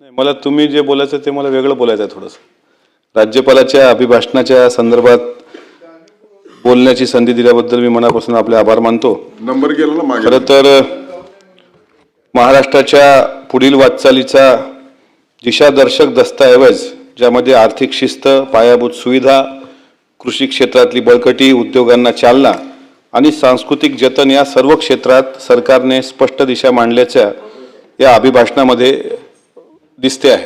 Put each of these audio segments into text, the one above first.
मला तुम्ही जे बोलायचं ते मला वेगळं बोलायचं आहे थोडंसं. राज्यपालाच्या अभिभाषणाच्या संदर्भात बोलण्याची संधी दिल्याबद्दल मी मनापासून आपले आभार मानतो. नंबर गेला ना मागे. खरं तर महाराष्ट्राच्या पुढील वाटचालीचा दिशादर्शक दस्तऐवज ज्यामध्ये आर्थिक शिस्त, पायाभूत सुविधा, कृषी क्षेत्रातली बळकटी, उद्योगांना चालना आणि सांस्कृतिक जतन या सर्व क्षेत्रात सरकारने स्पष्ट दिशा मांडल्याच्या या अभिभाषणामध्ये दिसते आहे.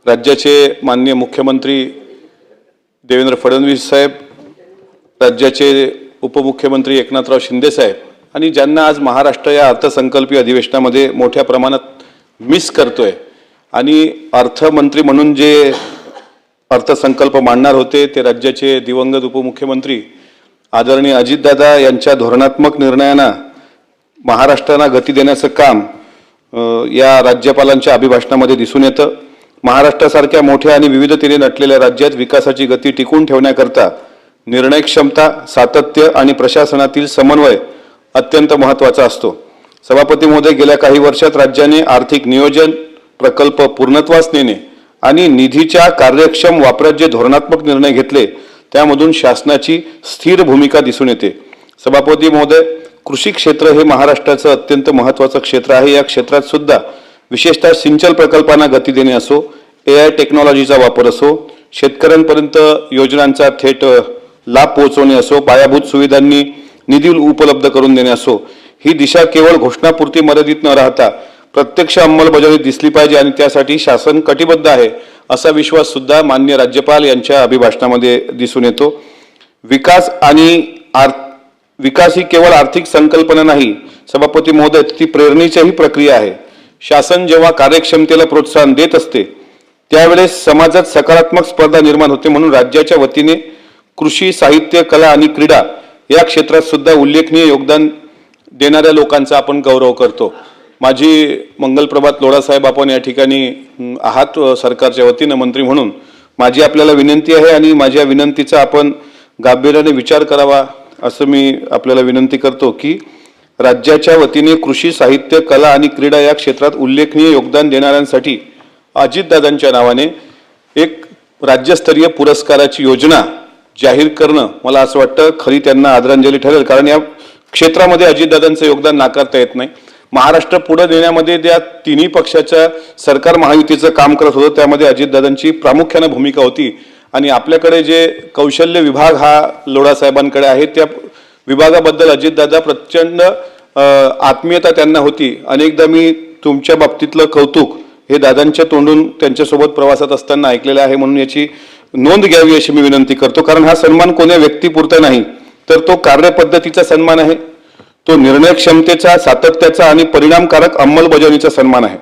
राज्याचे माननीय मुख्यमंत्री देवेंद्र फडणवीस साहेब, राज्याचे उपमुख्यमंत्री एकनाथराव शिंदे साहेब आणि ज्यांना आज महाराष्ट्र या अर्थसंकल्पीय अधिवेशनामध्ये मोठ्या प्रमाणात मिस करतोय आणि अर्थमंत्री म्हणून जे अर्थसंकल्प मांडणार होते ते राज्याचे दिवंगत उपमुख्यमंत्री आदरणीय अजितदादा यांच्या धोरणात्मक निर्णयांना महाराष्ट्राला गती देण्याचं काम या राज्यपालांच्या अभिभाषणामध्ये दिसून येतं. महाराष्ट्रासारख्या मोठ्या आणि विविधतेने नटलेल्या राज्यात विकासाची गती टिकून ठेवण्याकरता निर्णय क्षमता, सातत्य आणि प्रशासनातील समन्वय अत्यंत महत्त्वाचा असतो. सभापती महोदय, गेल्या काही वर्षात राज्याने आर्थिक नियोजन, प्रकल्प पूर्णत्वास नेणे आणि निधीच्या कार्यक्षम वापरात जे धोरणात्मक निर्णय घेतले त्यामधून शासनाची स्थिर भूमिका दिसून येते. सभापती महोदय, कृषी क्षेत्र हे महाराष्ट्राचं अत्यंत महत्त्वाचं क्षेत्र आहे. या क्षेत्रात सुद्धा विशेषतः सिंचन प्रकल्पांना गती देणे असो, AI टेक्नॉलॉजीचा वापर असो, शेतकऱ्यांपर्यंत योजनांचा थेट लाभ पोहोचवणे असो, पायाभूत सुविधांनी निधी उपलब्ध करून देणे असो, ही दिशा केवळ घोषणापुरती मर्यादित न राहता प्रत्यक्ष अंमलबजावणी दिसली पाहिजे आणि त्यासाठी शासन कटिबद्ध आहे असा विश्वास सुद्धा माननीय राज्यपाल यांच्या अभिभाषणामध्ये दिसून येतो. विकास ही केवळ आर्थिक संकल्पना नाही सभापती महोदय, ती प्रेरणेचीही प्रक्रिया आहे. शासन जेव्हा कार्यक्षमतेला प्रोत्साहन देत असते त्यावेळेस समाजात सकारात्मक स्पर्धा निर्माण होते. म्हणून राज्याच्या वतीने कृषी, साहित्य, कला आणि क्रीडा या क्षेत्रात सुद्धा उल्लेखनीय योगदान देणाऱ्या लोकांचा आपण गौरव करतो. माझी मंगलप्रभात लोढासाहेब, आपण या ठिकाणी आहात सरकारच्या वतीनं मंत्री म्हणून, माझी आपल्याला विनंती आहे आणि माझ्या विनंतीचा आपण गांभीर्याने विचार करावा असं मी आपल्याला विनंती करतो की राज्याच्या वतीने कृषी, साहित्य, कला आणि क्रीडा या क्षेत्रात उल्लेखनीय योगदान देणाऱ्यांसाठी अजितदादांच्या नावाने एक राज्यस्तरीय पुरस्काराची योजना जाहीर करणं मला असं वाटतं खरी त्यांना आदरांजली ठरेल. कारण या क्षेत्रामध्ये अजितदादांचं योगदान नाकारता येत नाही. महाराष्ट्र पुढे नेण्यामध्ये त्या तिन्ही पक्षाच्या सरकार महायुतीचं काम करत होतं त्यामध्ये अजितदादांची प्रामुख्याने भूमिका होती आणि आपल्याकडे जे कौशल्य विभाग हा लोढासाहेबांकडे आहे त्या विभागाबद्दल अजितदादा प्रचंड आत्मीयता त्यांना होती. अनेकदा मी तुमच्या बाबतीतलं कौतुक हे दादांच्या तोंडून त्यांच्यासोबत प्रवासात असताना ऐकलेलं आहे. म्हणून याची नोंद घ्यावी अशी मी विनंती करतो. कारण हा सन्मान कोण्या व्यक्तीपुरता नाही तर तो कार्यपद्धतीचा सन्मान आहे, तो निर्णय क्षमतेचा, सातत्याचा आणि परिणामकारक अंमलबजावणीचा सन्मान आहे.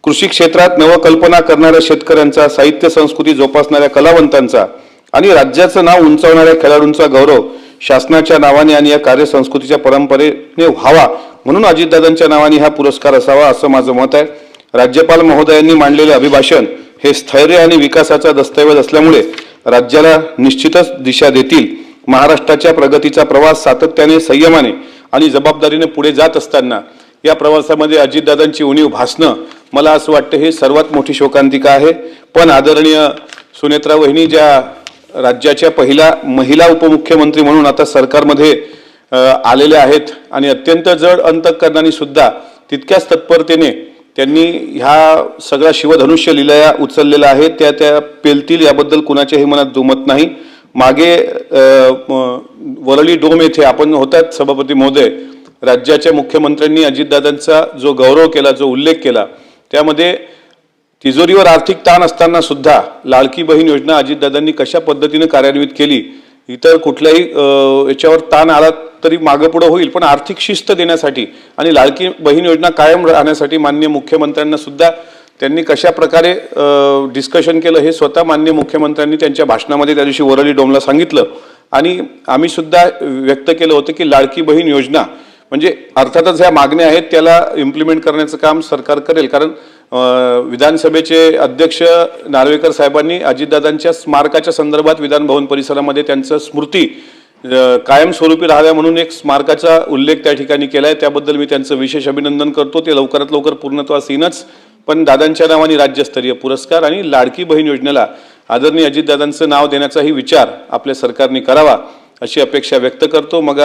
कृषी क्षेत्रात नवकल्पना करणाऱ्या शेतकऱ्यांचा, साहित्य संस्कृती जोपासणाऱ्या कलावंतांचा आणि राज्याचं नाव उंचावणाऱ्या खेळाडूंचा गौरव शासनाच्या नावाने आणि या कार्यसंस्कृतीच्या परंपरेने व्हावा म्हणून अजितदादांच्या नावाने हा पुरस्कार असावा असं माझं मत आहे. राज्यपाल महोदयांनी मांडलेले अभिभाषण हे स्थैर्य आणि विकासाचा दस्तऐवज असल्यामुळे राज्याला निश्चितच दिशा देतील. महाराष्ट्राच्या प्रगतीचा प्रवास सातत्याने, संयमाने आणि जबाबदारीने पुढे जात असताना या प्रवासामध्ये अजितदादांची उणीव भासणं मला असं वाटतं हे सर्वात मोठी शोकांतिका आहे. पण आदरणीय सुनेत्रा वहिनी ज्या राज्याच्या पहिल्या महिला उपमुख्यमंत्री म्हणून आता सरकारमध्ये आलेल्या आहेत आणि अत्यंत जड अंतःकरणाने सुद्धा तितक्याच तत्परतेने त्यांनी ह्या सगळा शिवधनुष्य लिलाया उचललेला आहे. त्या पेलतील याबद्दल कुणाच्याही मनात दुमत नाही. मागे वरळी डोम येथे आपण होतात सभापती महोदय, राज्याच्या मुख्यमंत्र्यांनी अजितदादांचा जो गौरव केला, जो उल्लेख केला, त्यामध्ये तिजोरीवर आर्थिक ताण असताना सुद्धा लाडकी बहीण योजना अजितदादांनी कशा पद्धतीने कार्यान्वित केली. इतर कुठल्याही याच्यावर ताण आला तरी मागे पुढे होईल, पण आर्थिक शिस्त देण्यासाठी आणि लाडकी बहीण योजना कायम राहण्यासाठी माननीय मुख्यमंत्र्यांना सुद्धा त्यांनी कशा प्रकारे डिस्कशन केलं हे स्वतः माननीय मुख्यमंत्र्यांनी त्यांच्या भाषणामध्ये त्या दिवशी वरळी डोमला सांगितलं. आणि आम्ही सुद्धा व्यक्त केलं होतं की लाडकी बहीण योजना म्हणजे अर्थातच ह्या मागण्या आहेत त्याला इम्प्लिमेंट करण्याचं काम सरकार करेल. कारण विधानसभेचे अध्यक्ष नार्वेकर साहेबांनी अजितदादांच्या स्मारकाच्या संदर्भात विधान भवन परिसरामध्ये त्यांचं स्मृती कायमस्वरूपी राहाव्या म्हणून एक स्मारकाचा उल्लेख त्या ठिकाणी केलाय. त्याबद्दल मी त्यांचं विशेष अभिनंदन करतो. ते लवकरात लवकर पूर्णत्वास येईनच. पण दादांच्या नावाने राज्यस्तरीय पुरस्कार आणि लाडकी बहीण योजनेला आदरणीय अजितदादांचं नाव देण्याचाही विचार आपल्या सरकारने करावा अशी अपेक्षा व्यक्त करतो. मग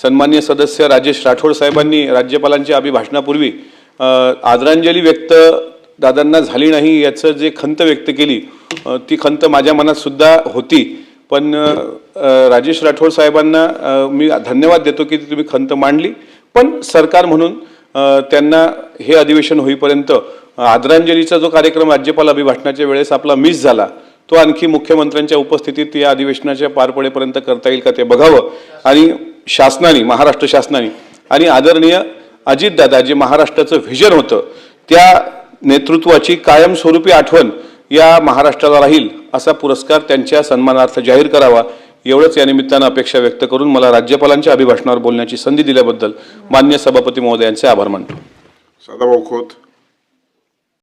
सन्माननीय सदस्य राजेश राठोड साहेबांनी राज्यपालांच्या अभिभाषणापूर्वी आदरांजली व्यक्त दादांना झाली नाही याचं जे खंत व्यक्त केली ती खंत माझ्या मनात सुद्धा होती. पण राजेश राठोड साहेबांना मी धन्यवाद देतो की तुम्ही खंत मांडली. पण सरकार म्हणून त्यांना हे अधिवेशन होईपर्यंत आदरांजलीचा जो कार्यक्रम राज्यपाल अभिभाषणाच्या वेळेस आपला मिस झाला तो आणखी मुख्यमंत्र्यांच्या उपस्थितीत या अधिवेशनाच्या पार पडेपर्यंत करता येईल का ते बघावं. आणि शासनाने महाराष्ट्र शासनाने आणि आदरणीय अजितदादा जे महाराष्ट्राचं व्हिजन होतं त्या नेतृत्वाची कायमस्वरूपी आठवण या महाराष्ट्राला राहील असा पुरस्कार त्यांच्या सन्मानार्थ जाहीर करावा एवढंच या निमित्तानं अपेक्षा व्यक्त करून मला राज्यपालांच्या अभिभाषणावर बोलण्याची संधी दिल्याबद्दल माननीय सभापती महोदयांचे आभार मानतो. सदाभाऊ खोत.